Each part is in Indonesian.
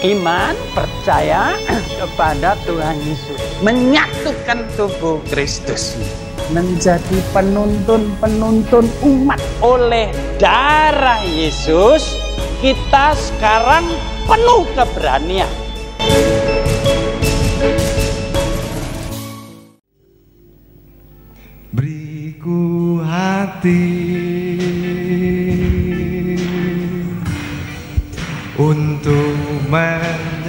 Iman, percaya kepada Tuhan Yesus, menyatukan tubuh Kristus, menjadi penuntun umat. Oleh darah Yesus, kita sekarang penuh keberanian. Beriku hati untuk menyembahmu,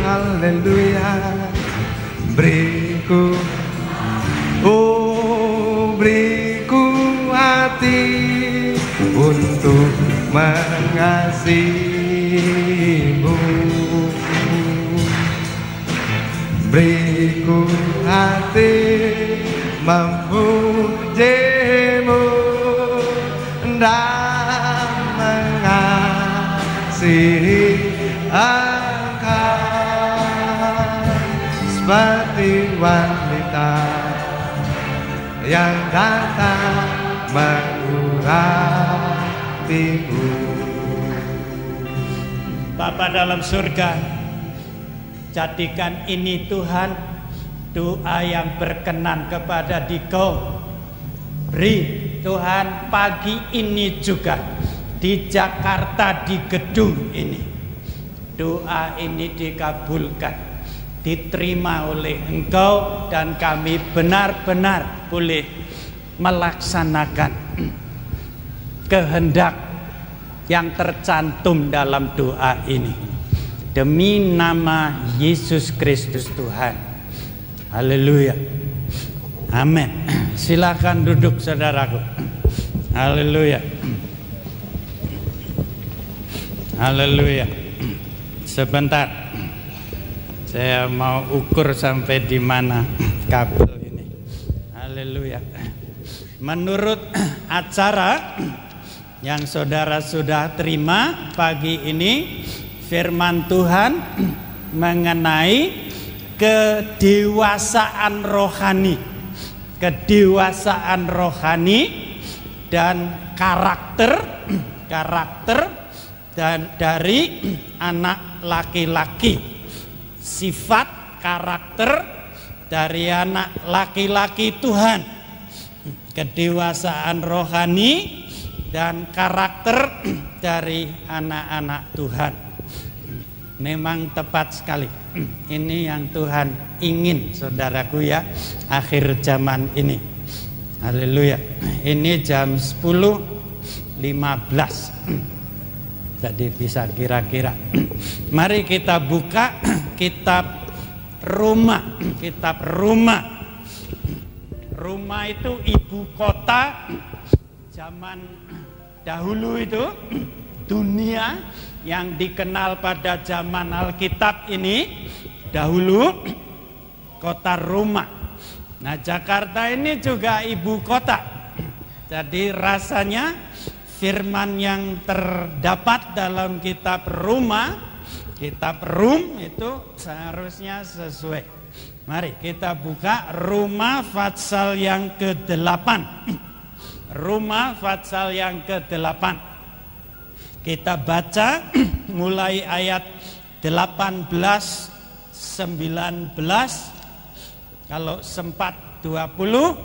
haleluya. Beriku hati untuk mengasihimu. Beriku hati memujimu dan mengasihi Engkau seperti wanita yang datang mengurapimu. Bapa dalam surga, jadikan ini Tuhan doa yang berkenan kepada Dikau. Beri Tuhan pagi ini juga di Jakarta, di gedung ini, doa ini dikabulkan, diterima oleh Engkau, dan kami benar-benar boleh melaksanakan kehendak yang tercantum dalam doa ini. Demi nama Yesus Kristus Tuhan. Haleluya. Amin. Silakan duduk saudaraku. Haleluya. Haleluya. Sebentar. Saya mau ukur sampai di mana kabel ini. Haleluya. Menurut acara yang saudara sudah terima pagi ini, firman Tuhan mengenai kedewasaan rohani. Kedewasaan rohani dan karakter dan dari anak laki-laki. Sifat karakter dari anak laki-laki Tuhan. Kedewasaan rohani dan karakter dari anak-anak Tuhan. Memang tepat sekali. Ini yang Tuhan ingin, saudaraku ya, akhir zaman ini. Haleluya. Ini jam 10.15. Tadi bisa kira-kira. Mari kita buka kitab Roma. Kitab Roma. Roma itu ibu kota zaman dahulu itu, dunia yang dikenal pada zaman Alkitab ini dahulu kota Roma. Nah, Jakarta ini juga ibu kota. Jadi rasanya firman yang terdapat dalam kitab Roma, kitab Rum itu seharusnya sesuai. Mari kita buka Roma pasal yang ke-8. Roma pasal yang ke-8. Kita baca mulai ayat 18, 19. Kalau sempat 20,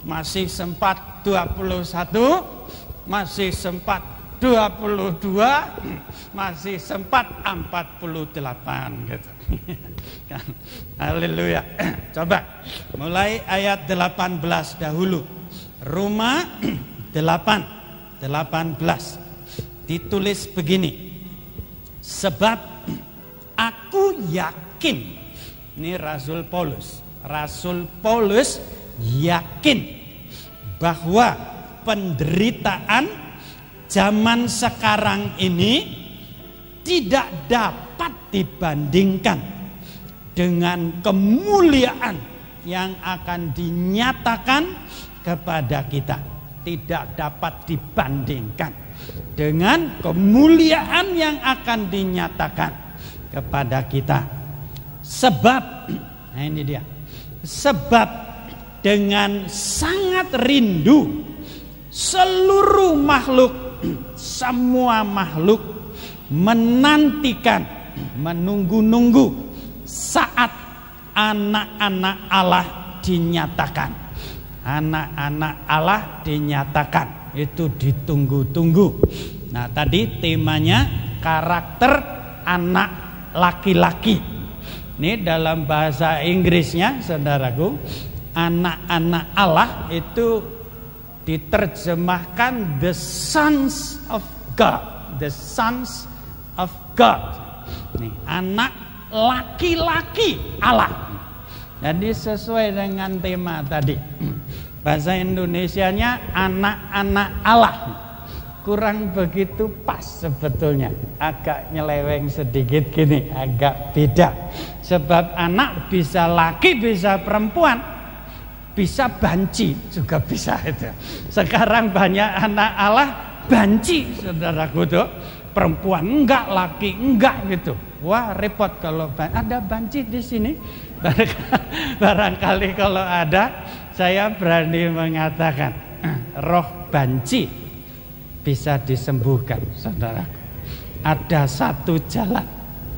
masih sempat 21, masih sempat 22, masih sempat 48 gitu. Haleluya. Coba mulai ayat 18 dahulu. Roma 8:18 ditulis begini. Sebab aku yakin, ini Rasul Paulus yakin bahwa penderitaan zaman sekarang ini tidak dapat dibandingkan dengan kemuliaan yang akan dinyatakan kepada kita. Tidak dapat dibandingkan dengan kemuliaan yang akan dinyatakan kepada kita. Sebab, nah ini dia. Sebab dengan sangat rindu seluruh makhluk semua makhluk menantikan, menunggu-nunggu saat anak-anak Allah dinyatakan. Anak-anak Allah dinyatakan, itu ditunggu-tunggu. Nah, tadi temanya karakter anak laki-laki. Ini dalam bahasa Inggrisnya, saudaraku, anak-anak Allah itu diterjemahkan the sons of God. The sons of God. Nih, anak laki-laki Allah. Jadi sesuai dengan tema tadi. Bahasa Indonesianya anak-anak Allah. Kurang begitu pas sebetulnya. Agak nyeleweng sedikit gini, agak beda. Sebab anak bisa laki, bisa perempuan, bisa banci juga bisa itu. Sekarang banyak anak Allah banci, saudaraku tuh. Perempuan enggak, laki enggak gitu. Wah, repot kalau ada banci di sini. Barangkali kalau ada, saya berani mengatakan roh banci bisa disembuhkan, saudaraku. Ada satu jalan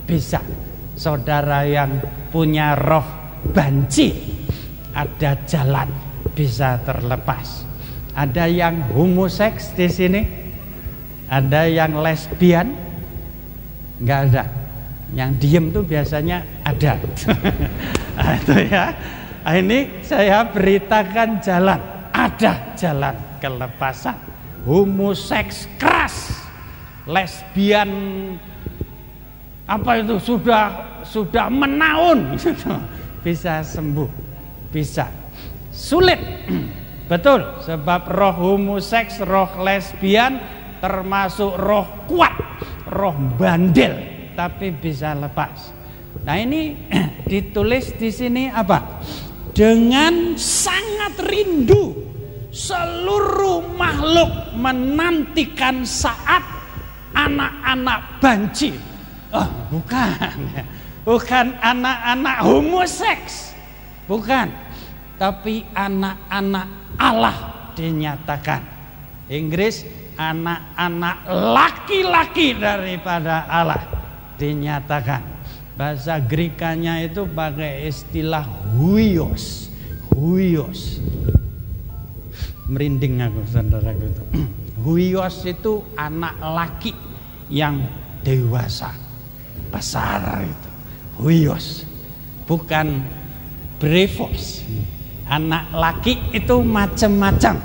bisa. Saudara yang punya roh banci, ada jalan bisa terlepas. Ada yang homoseks di sini, ada yang lesbian, nggak ada. Yang diem tuh biasanya ada. Nah, itu ya. Nah, ini saya beritakan jalan, ada jalan kelepasan. Homoseks keras, lesbian apa itu sudah menaun, bisa sembuh, bisa. Sulit, betul, sebab roh homoseks, roh lesbian termasuk roh kuat, roh bandel, tapi bisa lepas. Nah, ini ditulis di sini apa? Dengan sangat rindu seluruh makhluk menantikan saat anak-anak banci. Oh, bukan anak-anak homoseks, bukan, tapi anak-anak Allah dinyatakan. Inggris, anak-anak laki-laki daripada Allah dinyatakan. Bahasa Grekanya itu pakai istilah huios. Huios. Merinding aku, saudaraku itu. Huios itu anak laki yang dewasa, besar itu. Huios. Bukan brevos. Anak laki itu macam-macam.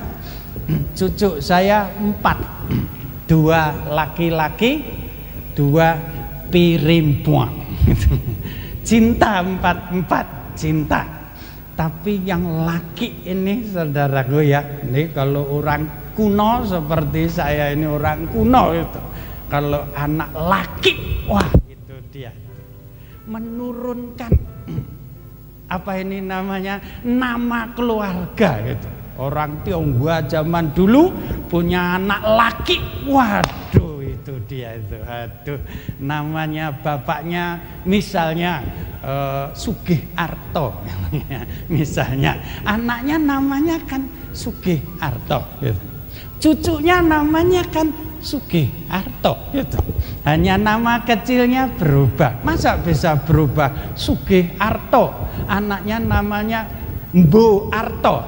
Cucu saya 4, 2 laki-laki, 2 perempuan. Cinta 4 cinta. Tapi yang laki ini, saudaraku ya, ini kalau orang kuno seperti saya ini orang kuno itu. Kalau anak laki, wah itu dia. Menurunkan apa ini namanya, nama keluarga gitu. Orang Tionghoa zaman dulu punya anak laki, waduh itu dia itu. Aduh, namanya bapaknya misalnya Sugiharto, misalnya anaknya namanya kan Sugiharto gitu. Cucunya namanya kan Sugiharto gitu. Hanya nama kecilnya berubah. Masa bisa berubah? Sugiharto, anaknya namanya Mbo Arto.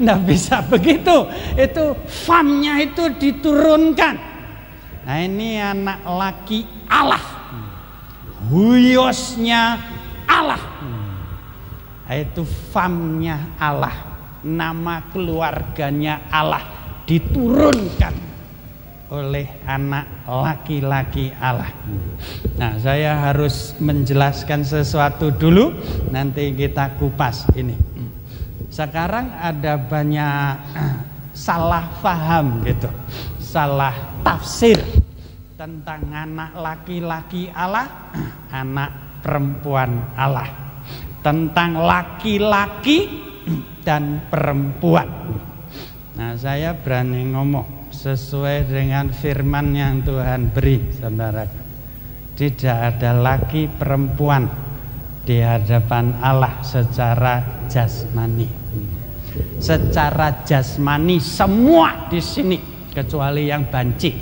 Nggak bisa begitu. Itu famnya itu diturunkan. Nah, ini anak laki Allah, huiosnya Allah. Nah, itu famnya Allah, nama keluarganya Allah diturunkan oleh anak laki-laki Allah. Nah, saya harus menjelaskan sesuatu dulu, nanti kita kupas ini. Sekarang ada banyak salah paham gitu, salah tafsir tentang anak laki-laki Allah, anak perempuan Allah, tentang laki-laki dan perempuan. Nah, saya berani ngomong sesuai dengan firman yang Tuhan beri, saudara. Tidak ada laki perempuan di hadapan Allah secara jasmani. Secara jasmani semua di sini kecuali yang banci.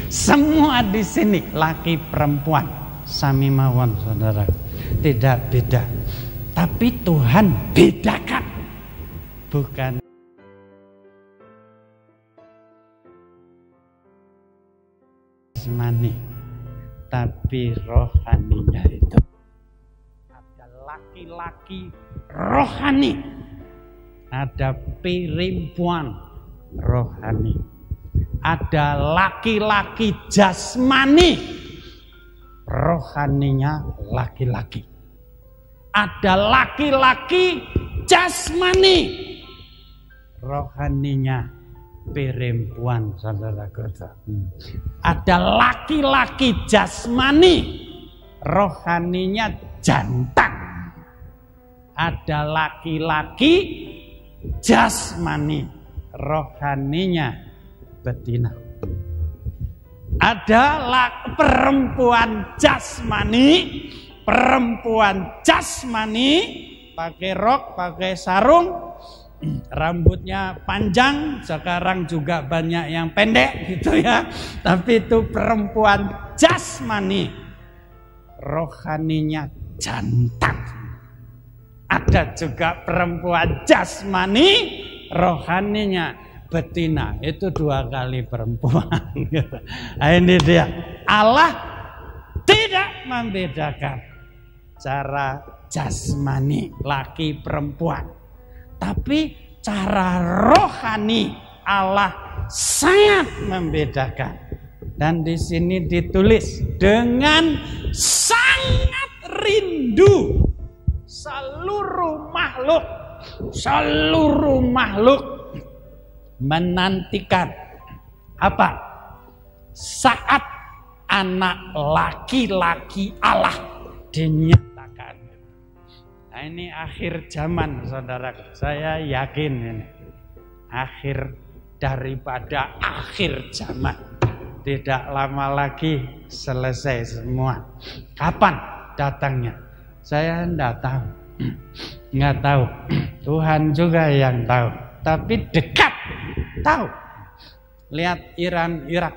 Semua di sini laki perempuan sami mawon, saudara, tidak beda. Tapi Tuhan bedakan, bukan jasmani, tapi rohaninya itu. Ada laki-laki rohani, ada perempuan rohani, ada laki-laki jasmani, rohaninya laki-laki. Ada laki-laki jasmani, rohaninya perempuan, saudaraku. Ada laki-laki jasmani, rohaninya jantan. Ada laki-laki jasmani, rohaninya betina. Ada perempuan jasmani, pakai rok, pakai sarung, rambutnya panjang, sekarang juga banyak yang pendek gitu ya. Tapi itu perempuan jasmani, rohaninya jantan. Ada juga perempuan jasmani, rohaninya betina. Itu 2 kali perempuan. Nah, ini dia. Allah tidak membedakan cara jasmani laki perempuan, tapi cara rohani Allah sangat membedakan. Dan di sini ditulis dengan sangat rindu seluruh makhluk menantikan apa? Saat anak laki-laki Allah dinyatakan. Nah, ini akhir zaman, saudara. Saya yakin ini akhir daripada akhir zaman. Tidak lama lagi selesai semua. Kapan datangnya? Saya enggak tahu. Enggak tahu. Tuhan juga yang tahu. Tapi dekat tahu. Lihat Iran, Irak.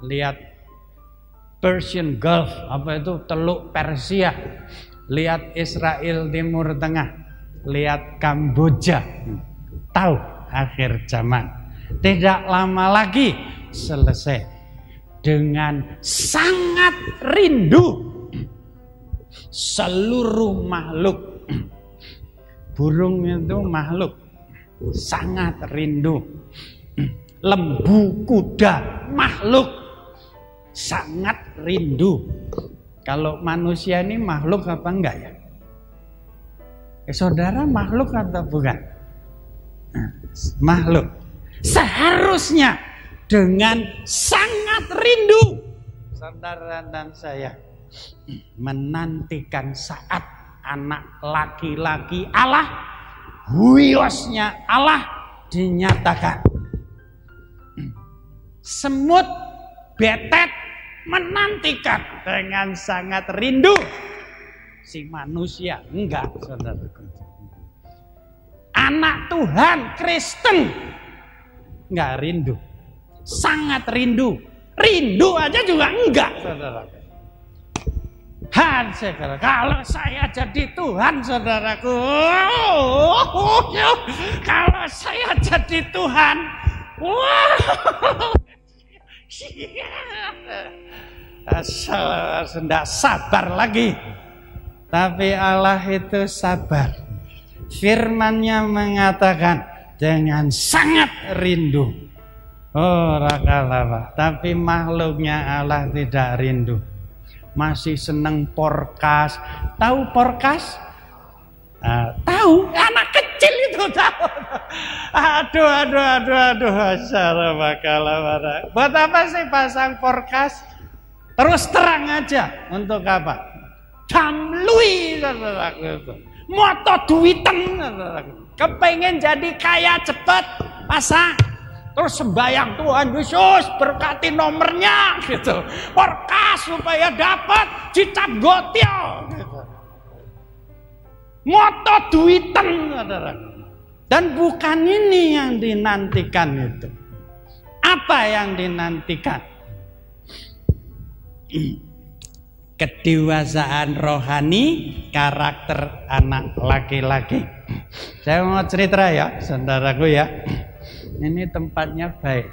Lihat Persian Gulf, apa itu, Teluk Persia. Lihat Israel Timur Tengah. Lihat Kamboja. Tahu akhir zaman. Tidak lama lagi selesai. Dengan sangat rindu seluruh makhluk. Burung itu makhluk sangat rindu. Lembu, kuda, makhluk sangat rindu. Kalau manusia ini makhluk apa enggak ya? Saudara makhluk atau bukan? Makhluk. Seharusnya dengan sangat rindu saudara dan saya menantikan saat anak laki-laki Allah, huiosnya Allah dinyatakan. Semut, betet menantikan dengan sangat rindu. Si manusia enggak, saudaraku. Anak Tuhan Kristen enggak rindu, sangat rindu. Rindu aja juga enggak, saudaraku. Kalau saya jadi Tuhan, saudaraku, kalau saya jadi Tuhan, tidak sabar lagi. Tapi Allah itu sabar. Firman-Nya mengatakan dengan sangat rindu. Oh, rakalala. Tapi makhluknya Allah tidak rindu. Masih seneng porkas. Tahu porkas? Tahu, anak kecil itu tahu. Aduh. Buat apa sih pasang porkas? Terus terang aja. Untuk apa? Damlui, saudaraku itu. Moto duiten, saudaraku. Kepengen jadi kaya cepet, pasang. Terus sembayang, Tuhan Yesus berkati nomornya gitu. Porkas supaya dapat cicap gotio gitu. Moto duiten, saudara. Dan bukan ini yang dinantikan itu. Apa yang dinantikan? Kedewasaan rohani, karakter anak laki-laki. Saya mau cerita ya, saudaraku ya. Ini tempatnya baik,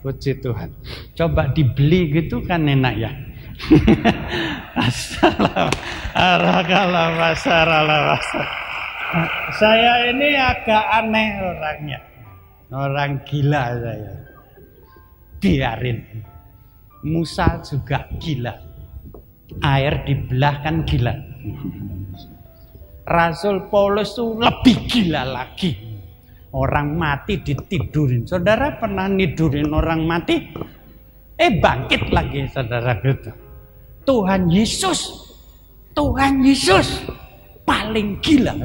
puji Tuhan. Coba dibeli gitu kan enak ya. Saya ini agak aneh orangnya, orang gila saya. Biarin. Musa juga gila. Air dibelah kan gila. Rasul Paulus itu lebih gila lagi. Orang mati ditidurin. Saudara pernah nidurin orang mati? Bangkit lagi saudara gitu. Tuhan Yesus paling gila.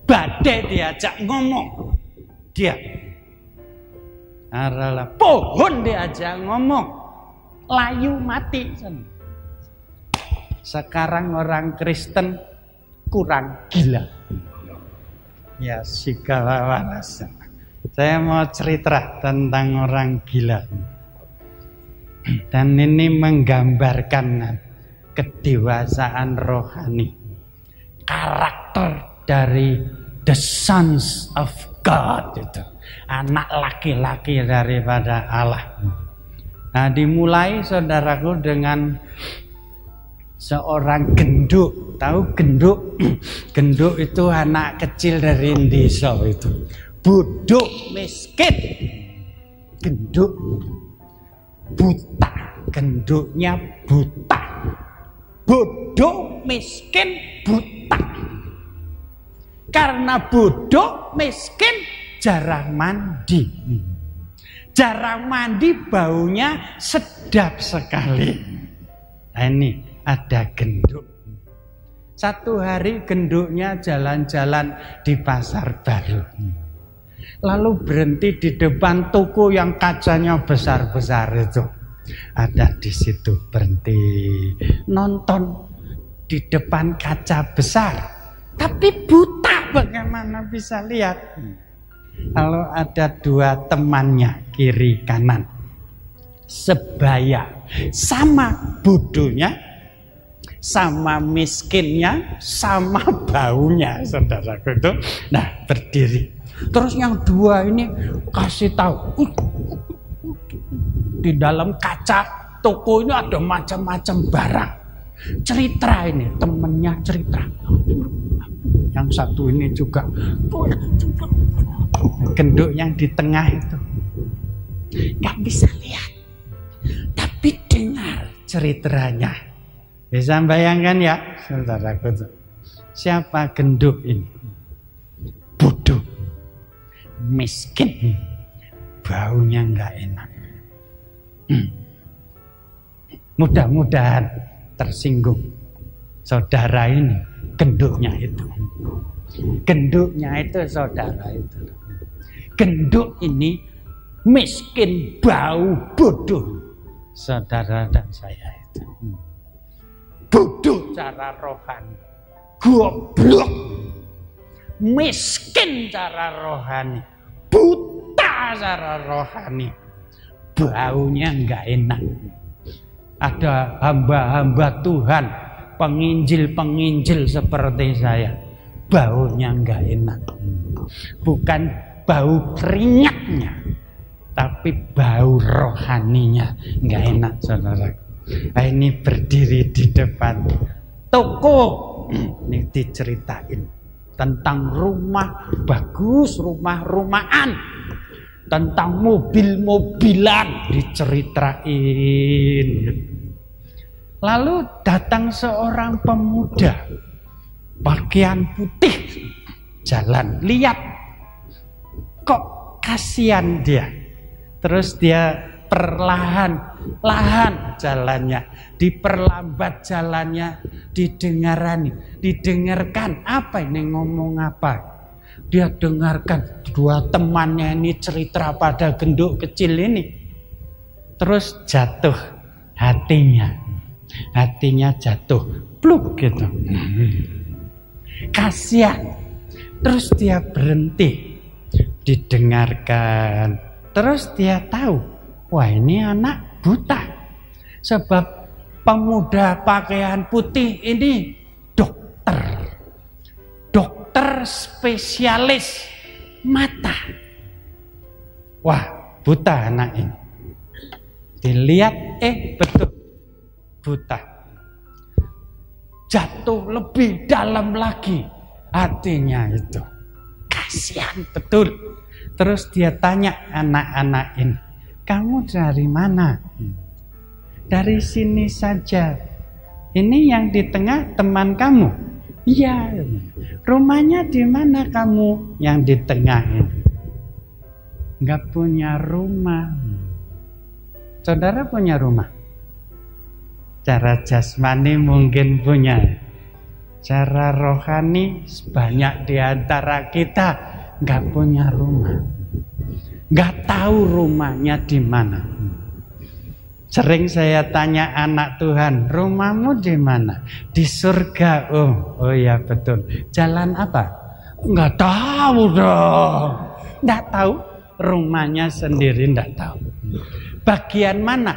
Badai diajak ngomong, dia. Pohon diajak ngomong, layu mati. Sekarang orang Kristen kurang gila. Ya segala warasan. Saya mau cerita tentang orang gila. Dan ini menggambarkan kedewasaan rohani. Karakter dari the sons of God itu. Anak laki-laki daripada Allah. Nah, dimulai saudaraku dengan seorang genduk. Tahu genduk? Genduk itu anak kecil dari desa itu. Buduk miskin. Genduk buta. Genduknya buta. Buduk miskin buta. Karena buduk miskin jarang mandi. Jarang mandi baunya sedap sekali. Nah, ini ada genduk. Satu hari genduknya jalan-jalan di pasar baru. Lalu berhenti di depan toko yang kacanya besar-besar itu. Ada di situ berhenti nonton di depan kaca besar. Tapi buta, bagaimana bisa lihat? Lalu ada dua temannya kiri kanan, sebaya, sama bodohnya, sama miskinnya, sama baunya, saudaraku itu. Nah, berdiri. Terus yang dua ini kasih tahu, di dalam kaca toko ini ada macam-macam barang. Cerita ini, temennya cerita. Yang satu ini juga. Genduk yang di tengah itu gak bisa lihat, tapi dengar ceritanya. Bisa bayangkan ya, saudaraku, siapa genduk ini? Bodoh, miskin, baunya gak enak. Mudah-mudahan tersinggung saudara ini, genduknya itu. Genduknya itu saudara itu. Genduk ini miskin, bau, bodoh. Saudara dan saya itu. Bodoh cara rohani. Goblok. Miskin cara rohani. Buta cara rohani. Baunya enggak enak. Ada hamba-hamba Tuhan, penginjil-penginjil seperti saya. Baunya enggak enak. Bukan bau keringatnya, tapi bau rohaninya enggak enak, saudara. Nah, ini berdiri di depan toko, ini diceritain tentang rumah bagus, rumah-rumahan, tentang mobil-mobilan diceritain. Lalu datang seorang pemuda, pakaian putih, jalan, lihat. Kok kasihan dia. Terus dia perlahan-lahan jalannya, diperlambat jalannya, didengarkan apa ini ngomong apa. Dia dengarkan dua temannya ini cerita pada genduk kecil ini. Terus jatuh hatinya jatuh, pluk gitu. Kasihan. Terus dia berhenti. Didengarkan Terus dia tahu, wah ini anak buta. Sebab pemuda pakaian putih ini dokter. Dokter spesialis mata. Wah, buta anak ini. Dilihat, betul, buta. Jatuh lebih dalam lagi hatinya itu. Kasihan betul. Terus dia tanya anak-anak ini, kamu dari mana? Dari sini saja. Ini yang di tengah teman kamu? Iya. Rumahnya di mana kamu yang di tengah ini? Enggak punya rumah. Saudara punya rumah? Cara jasmani mungkin punya. Cara rohani banyak di antara kita enggak punya rumah. Enggak tahu rumahnya di mana. Sering saya tanya anak Tuhan, rumahmu di mana? Di surga. Oh ya betul. Jalan apa? Enggak tahu dong. Enggak tahu. Rumahnya sendiri enggak tahu. Bagian mana?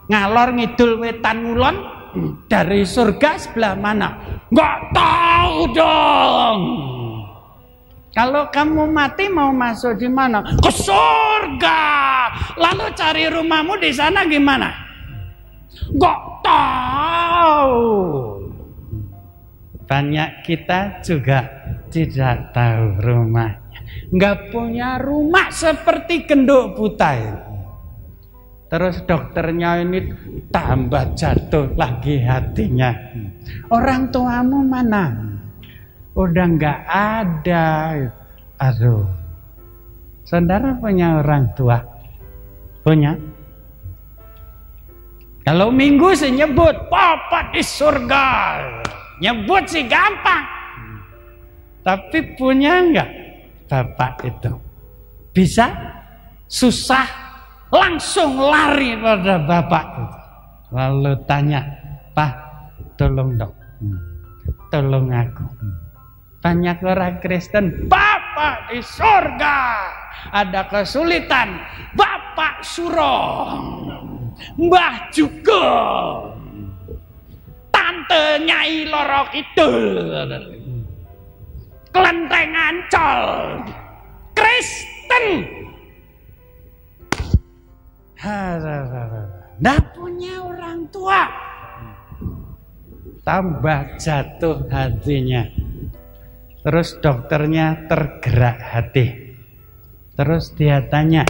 Ngalor ngidul wetan ngulon. Dari surga sebelah mana? Enggak tahu dong. Kalau kamu mati mau masuk di mana? Ke surga. Lalu cari rumahmu di sana gimana? Enggak tahu. Banyak kita juga tidak tahu rumahnya. Enggak punya rumah seperti genduk buta ini. Terus dokternya ini tambah jatuh lagi hatinya. Orang tuamu mana? Udah enggak ada. Aduh. Saudara punya orang tua? Punya? Kalau minggu sih nyebut Papa di surga. Nyebut sih gampang. Tapi punya enggak Bapak itu? Bisa? Susah? Langsung lari pada Bapak itu. Lalu tanya, Pak, tolong dong. Tolong aku. Banyak orang Kristen, Bapak di surga. Ada kesulitan, Bapak suruh. Mbah juga. Tante Nyai Loro Kidul. Kelenteng Ancol. Kristen. Nggak punya orang tua. Tambah jatuh hatinya. Terus dokternya tergerak hati. Terus dia tanya,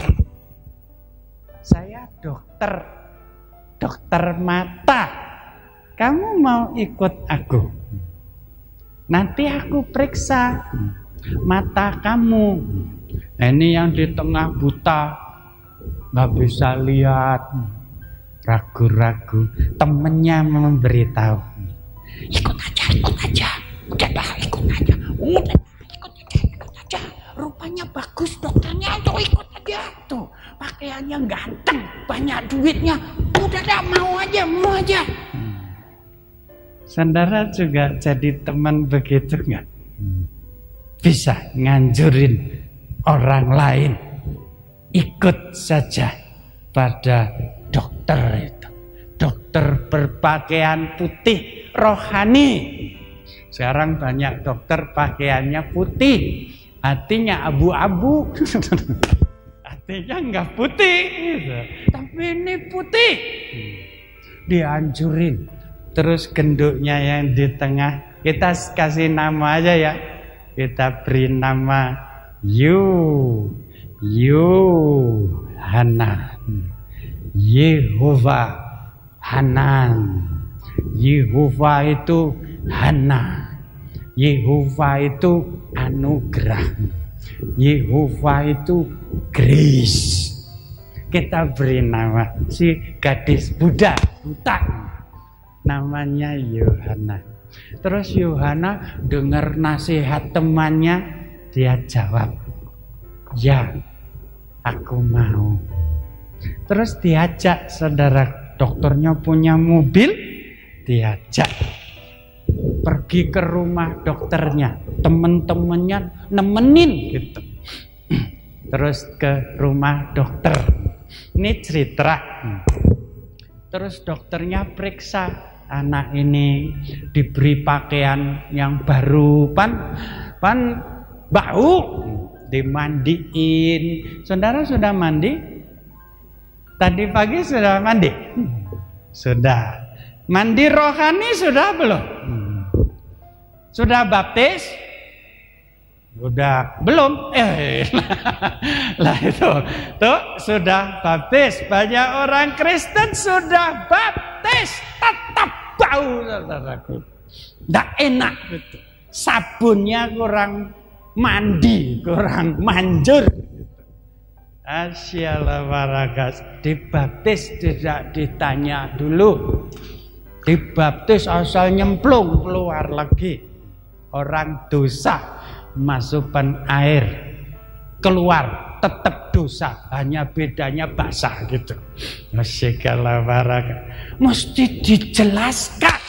saya dokter mata. Kamu mau ikut aku? Nanti aku periksa mata kamu. Nah, ini yang di tengah buta, nggak bisa lihat, ragu-ragu. Temennya memberitahu, ikut aja. Udah ikut aja. Rupanya bagus dokternya, tuh ikut aja tuh. Pakaiannya ganteng, banyak duitnya. Udah dah, mau aja. Saudara juga jadi teman begitu nggak? Bisa nganjurin orang lain ikut saja pada dokter itu. Dokter berpakaian putih rohani. Sekarang banyak dokter pakaiannya putih, hatinya abu-abu. Hatinya enggak putih gitu. Tapi ini putih. Dianjurin. Terus genduknya yang di tengah, kita kasih nama aja ya. Kita beri nama Yohanan. Yehova Hanan. Yehova itu Hana. Yehova itu anugerah. Yehova itu grace. Kita beri nama si gadis buta. Namanya Yohana. Terus Yohana dengar nasihat temannya, dia jawab, ya, aku mau. Terus diajak, saudara, dokternya punya mobil, diajak pergi ke rumah dokternya, temen-temennya nemenin gitu. terus ke rumah dokter. Ini cerita. Terus dokternya periksa anak ini, diberi pakaian yang baru, pan bau, dimandiin. Saudara sudah mandi? Tadi pagi sudah mandi? Sudah. Mandi rohani sudah belum? Sudah baptis? Sudah belum? Lah itu tuh sudah baptis. Banyak orang Kristen sudah baptis tetap bau, saudaraku. Nggak enak gitu. Sabunnya kurang mandi, kurang manjur. Asyalah waragas. Dibaptis tidak ditanya dulu. Dibaptis asal nyemplung keluar lagi. Orang dosa masukkan air keluar tetap dosa, hanya bedanya basah gitu. Masyaallah baraka. Mesti dijelaskan.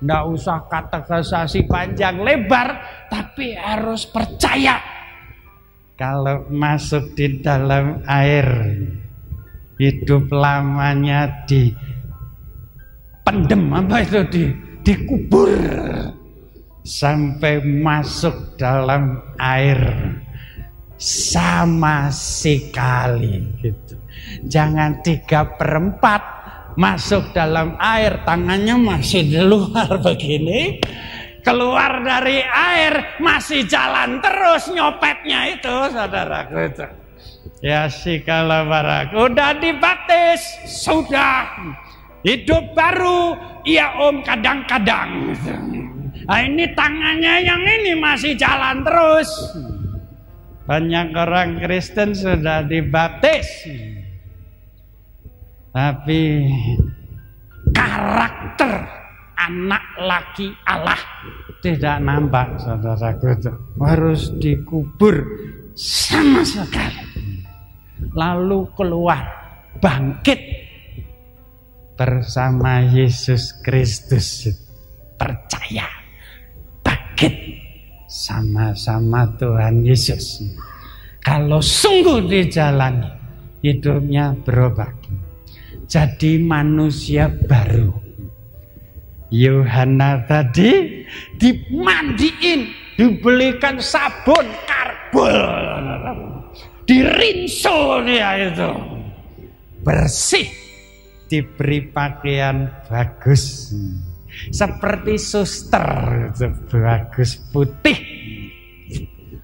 Nggak usah kategorisasi panjang lebar, tapi harus percaya. Kalau masuk di dalam air, hidup lamanya dipendem, apa itu, dikubur. Sampai masuk dalam air sama sekali gitu. Jangan 3/4 masuk dalam air, tangannya masih di luar begini, keluar dari air masih jalan terus nyopetnya itu, saudaraku itu. Ya sikala barak, udah dibaptis, sudah hidup baru, iya om kadang-kadang. Nah, ini tangannya yang ini masih jalan terus. Banyak orang Kristen sudah dibaptis, tapi karakter anak laki Allah tidak nampak, saudaraku. Harus dikubur sama sekali. Lalu keluar, bangkit bersama Yesus Kristus. Percaya, bangkit sama-sama Tuhan Yesus. Kalau sungguh dijalani, hidupnya berubah, jadi manusia baru. Yohana tadi dimandiin, dibelikan sabun karbol, dirinso dia itu, bersih, diberi pakaian bagus. Seperti suster, bagus putih.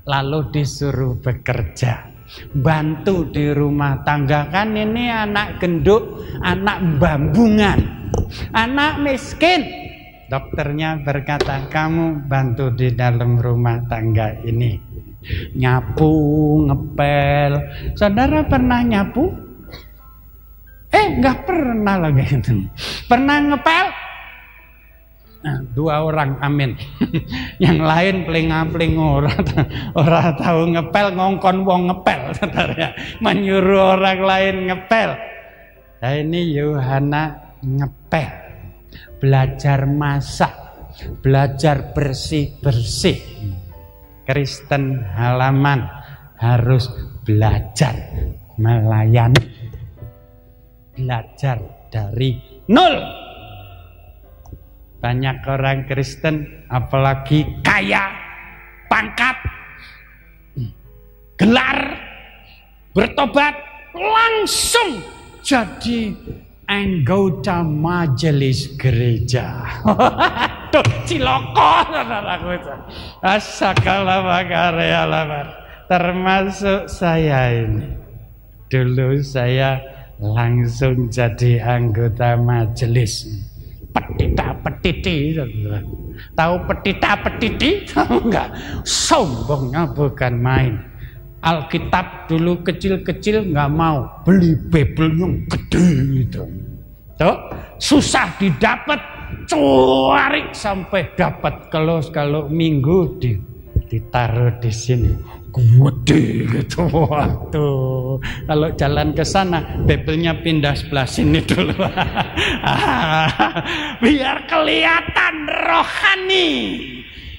Lalu disuruh bekerja, bantu di rumah tangga. Kan ini anak gendut, anak bambungan, anak miskin. Dokternya berkata, kamu bantu di dalam rumah tangga ini, nyapu, ngepel. Saudara pernah nyapu? Nggak pernah lagi itu. Pernah ngepel? Nah, 2 orang, amin. Yang lain peling-peling orang tahu ngepel, ngongkon wong ngepel, saudara. Menyuruh orang lain ngepel. Nah, ini Yohana ngepel, belajar masak, belajar bersih-bersih. Kristen halaman harus belajar melayani, belajar dari nol. Banyak orang Kristen, apalagi kaya, pangkat, gelar, bertobat, langsung jadi anggota majelis gereja. Tuh, ciloko, saudaraku. Asakala makarya labar. Termasuk saya ini. Dulu saya langsung jadi anggota majelis. Petita petiti, tahu petita petiti? Enggak, sombongnya bukan main. Alkitab dulu kecil-kecil nggak mau, beli Bible yang gede gitu. Tuh, susah didapat, cari sampai dapat. Kalau minggu ditaruh di sini, gede gitu. Waktu kalau jalan ke sana, Bible-nya pindah sebelah sini dulu. Biar kelihatan rohani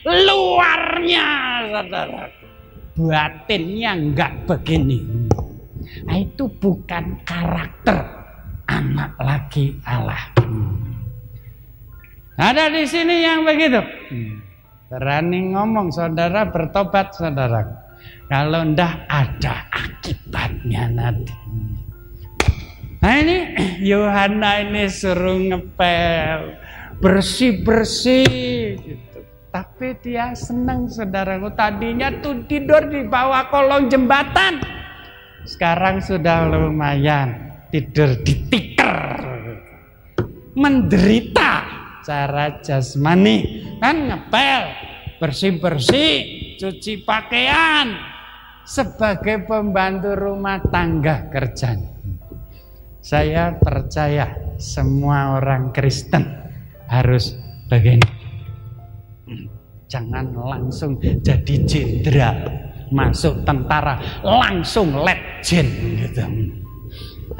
luarnya, saudara. batinnya enggak begini. Nah, itu bukan karakter anak laki Allah. Ada di sini yang begitu. Berani ngomong saudara, bertobat saudara. Kalau ndak ada akibatnya nanti. Nah ini Yohana ini suruh ngepel, bersih-bersih gitu. Tapi dia senang saudaraku. Tadinya tuh tidur di bawah kolong jembatan. Sekarang sudah lumayan tidur di tikar. Menderita cara jasmani, kan ngepel, bersih-bersih, cuci pakaian sebagai pembantu rumah tangga kerjanya. Saya percaya semua orang Kristen harus begini. Jangan langsung jadi jenderal, masuk tentara langsung letjen gitu.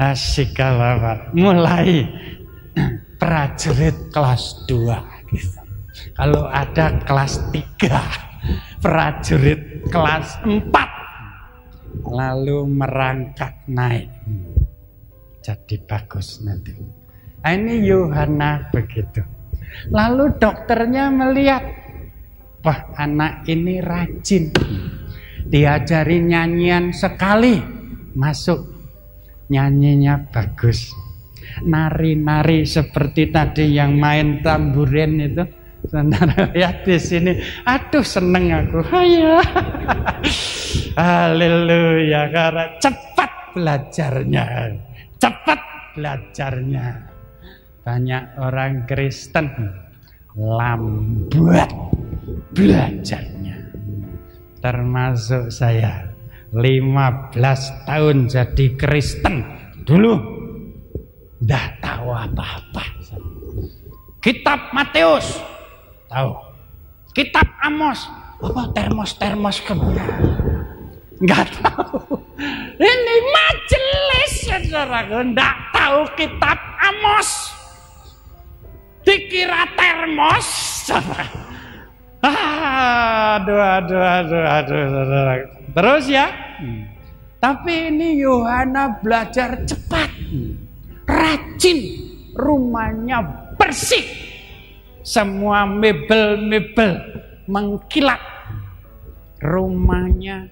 Asik kalau mulai prajurit kelas 2 gitu. Kalau ada kelas 3, prajurit kelas 4, lalu merangkak naik. Jadi bagus nanti. Nah, ini Yohana begitu. Lalu dokternya melihat, wah anak ini rajin. Diajari nyanyian sekali, masuk. Nyanyinya bagus. Nari-nari seperti tadi yang main tamburin itu. Saudara lihat di sini, aduh seneng aku. Haleluya, karena cepat belajarnya. Cepat belajarnya. Banyak orang Kristen lambat belajarnya. Termasuk saya 15 tahun jadi Kristen dulu udah tahu apa-apa. Kitab Matius tahu, kitab Amos apa termos nggak tahu. Ini majelis saudaraku nggak tahu kitab Amos, dikira termos. Aduh. Terus ya. Tapi ini Yohana belajar cepat, rajin, rumahnya bersih, semua mebel-mebel mengkilat, rumahnya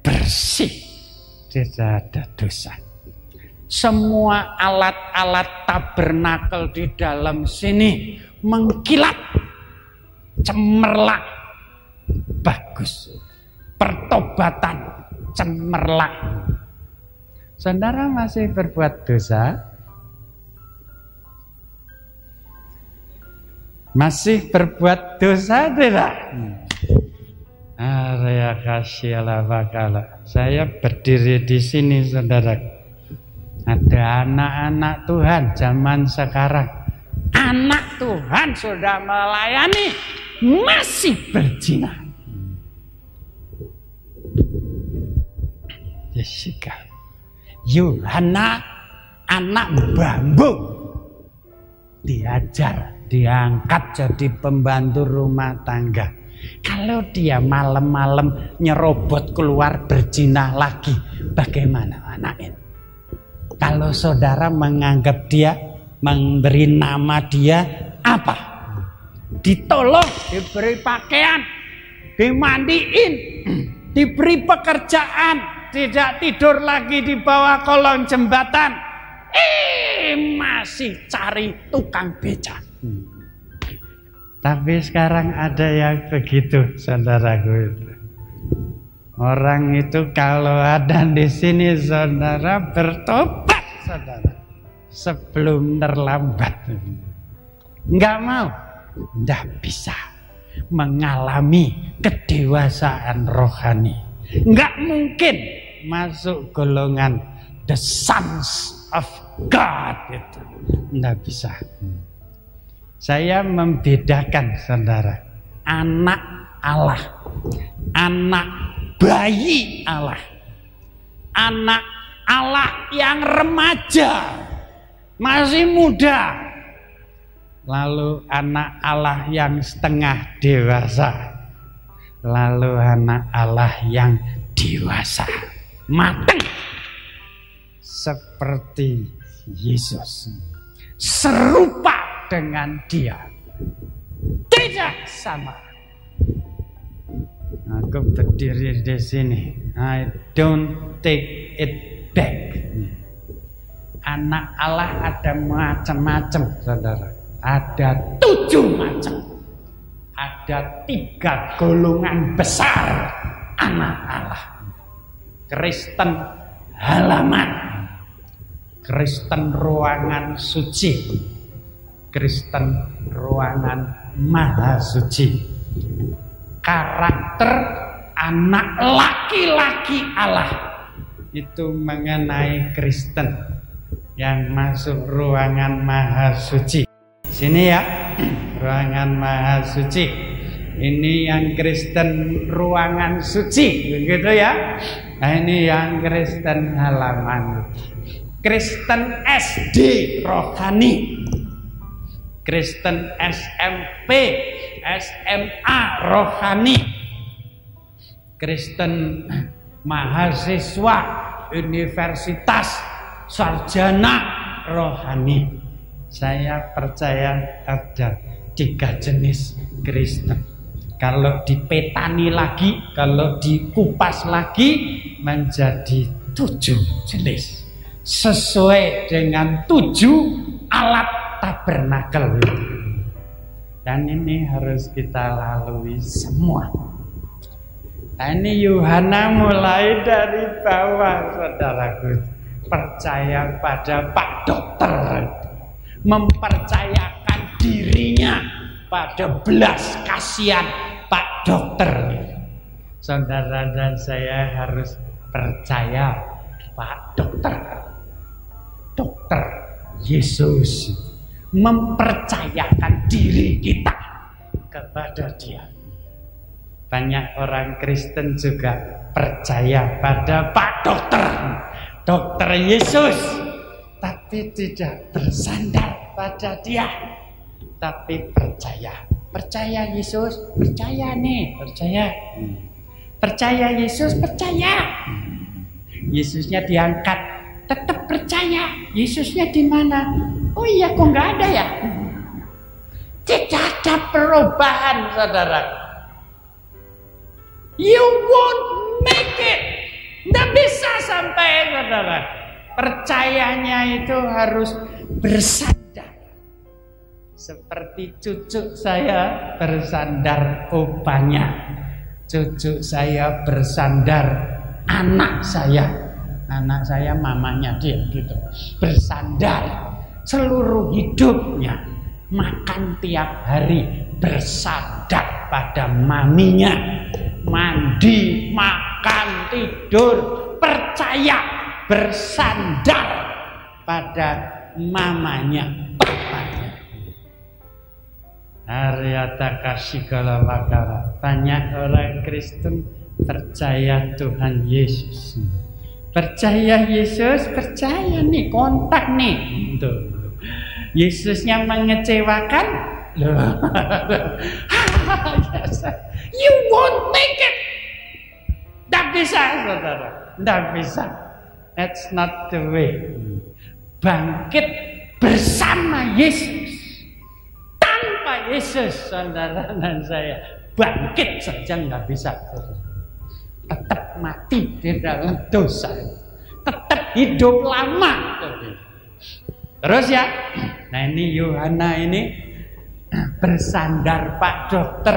bersih, tidak ada dosa. Semua alat-alat tabernakel di dalam sini mengkilat, cemerlang, bagus. Pertobatan cemerlang. Saudara masih berbuat dosa? Masih berbuat dosa tidak? Area kasihlah bakala. Saya berdiri di sini saudara. Ada anak-anak Tuhan zaman sekarang. Anak Tuhan sudah melayani masih berzina. Jessica, Yohana anak bambu diajar, diangkat jadi pembantu rumah tangga. Kalau dia malam-malam nyerobot keluar berzina lagi, bagaimana anak ini? Kalau saudara menganggap dia, memberi nama dia apa? Ditolong, diberi pakaian, dimandiin, diberi pekerjaan, tidak tidur lagi di bawah kolong jembatan. Masih cari tukang becak. Tapi sekarang ada yang begitu, saudaraku. Orang itu kalau ada di sini, saudara bertobat, saudara, sebelum terlambat. Enggak mau, enggak bisa mengalami kedewasaan rohani. Enggak mungkin masuk golongan the sons of God itu. Enggak bisa. Saya membedakan saudara, anak Allah, anak bayi Allah, anak Allah yang remaja, masih muda, lalu anak Allah yang setengah dewasa, lalu anak Allah yang dewasa, matang seperti Yesus, serupa dengan Dia, tidak sama. Aku berdiri di sini, I don't take it back. Anak Allah ada macam-macam, saudara. Ada 7 macam. Ada 3 golongan besar anak Allah. Kristen halaman, Kristen ruangan suci, Kristen ruangan maha suci. Karakter anak laki-laki Allah itu mengenai Kristen yang masuk ruangan maha suci. Sini ya, ruangan maha suci. Ini yang Kristen ruangan suci, begitu ya. Nah, ini yang Kristen halaman. Kristen SD rohani, Kristen SMP, SMA rohani, Kristen mahasiswa, universitas, sarjana rohani. Saya percaya ada 3 jenis Kristen. Kalau dipetani lagi, kalau dikupas lagi, menjadi 7 jenis. Sesuai dengan 7 alat tabernakel. Dan ini harus kita lalui semua. Nah, ini Yohana mulai dari bawah, saudaraku. Percaya pada Pak Dokter, mempercayakan dirinya pada belas kasihan Pak Dokter. Saudara dan saya harus percaya Pak Dokter, Dokter Yesus, mempercayakan diri kita kepada Dia. Banyak orang Kristen juga percaya pada Pak Dokter, Dokter Yesus, tapi tidak bersandar pada Dia, tapi percaya Yesus, percaya nih, percaya Yesus, percaya Yesusnya diangkat, tetap percaya. Yesusnya di mana? Oh iya, kok nggak ada ya? Tidak ada perubahan, saudara. You won't make it. Nggak bisa sampai, saudara. Percayanya itu harus bersandar. Seperti cucu saya bersandar opanya, cucu saya bersandar anak saya mamanya dia gitu. Bersandar seluruh hidupnya, makan tiap hari bersandar pada maminya, mandi, makan, tidur, percaya bersandar pada mamanya, papanya. Haryata kasih kala bakara. Banyak orang Kristen percaya Tuhan Yesus. Percaya Yesus, percaya nih, kontak nih. Tuh. Yesusnya mengecewakan, loh. You won't make it. Tidak bisa, saudara. Tidak bisa. That's not the way. Bangkit bersama Yesus. Tanpa Yesus, saudara dan saya, bangkit saja nggak bisa. Tetap mati di dalam dosa, tetap hidup lama. Terus ya, nah ini Yohana ini bersandar Pak Dokter.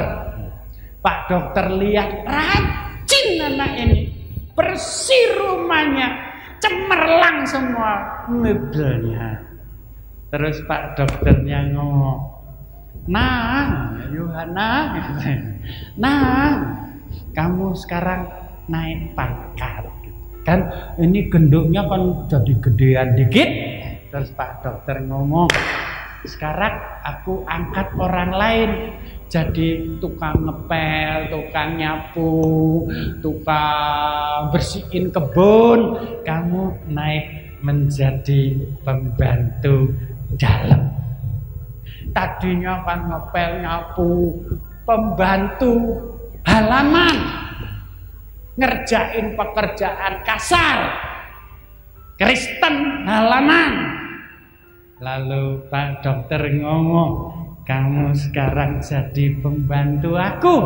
Pak Dokter lihat rajin anak ini, bersih rumahnya, cemerlang semua mebelnya. Terus Pak Dokternya ngomong, nah Yohana, nah kamu sekarang naik pangkat, kan ini genduknya kan jadi gedean dikit. Terus Pak Dokter ngomong, sekarang aku angkat orang lain jadi tukang ngepel, tukang nyapu, tukang bersihin kebun. Kamu naik menjadi pembantu dalam. Tadinya kan ngepel, nyapu, pembantu halaman, ngerjain pekerjaan kasar, Kristen halaman. Lalu Pak Dokter ngomong, kamu sekarang jadi pembantu aku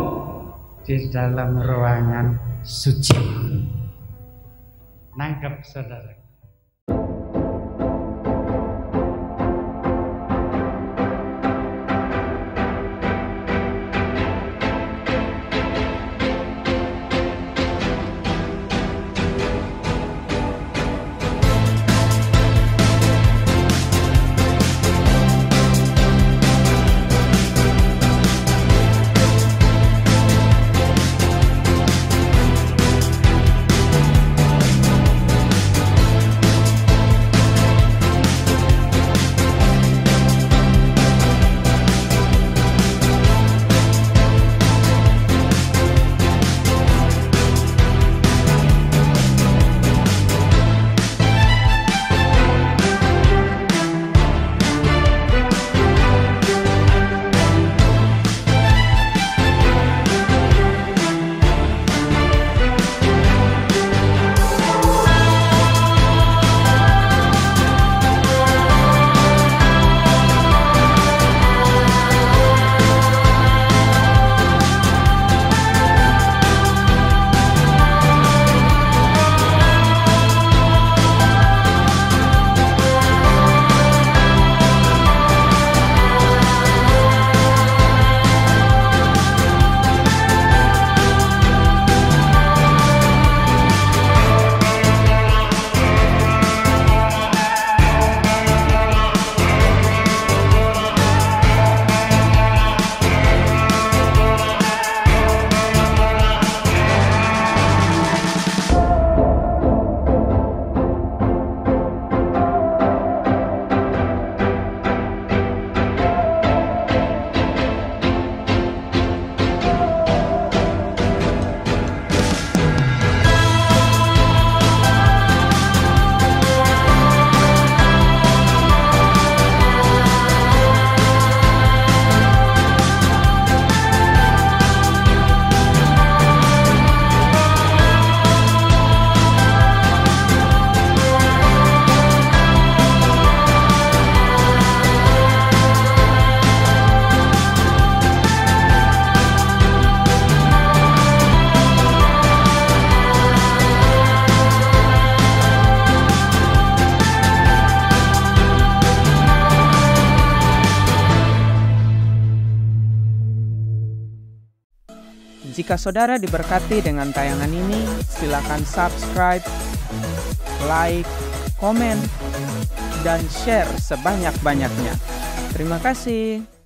di dalam ruangan suci. Nangkep saudara. Jika saudara diberkati dengan tayangan ini, silakan subscribe, like, komen, dan share sebanyak-banyaknya. Terima kasih.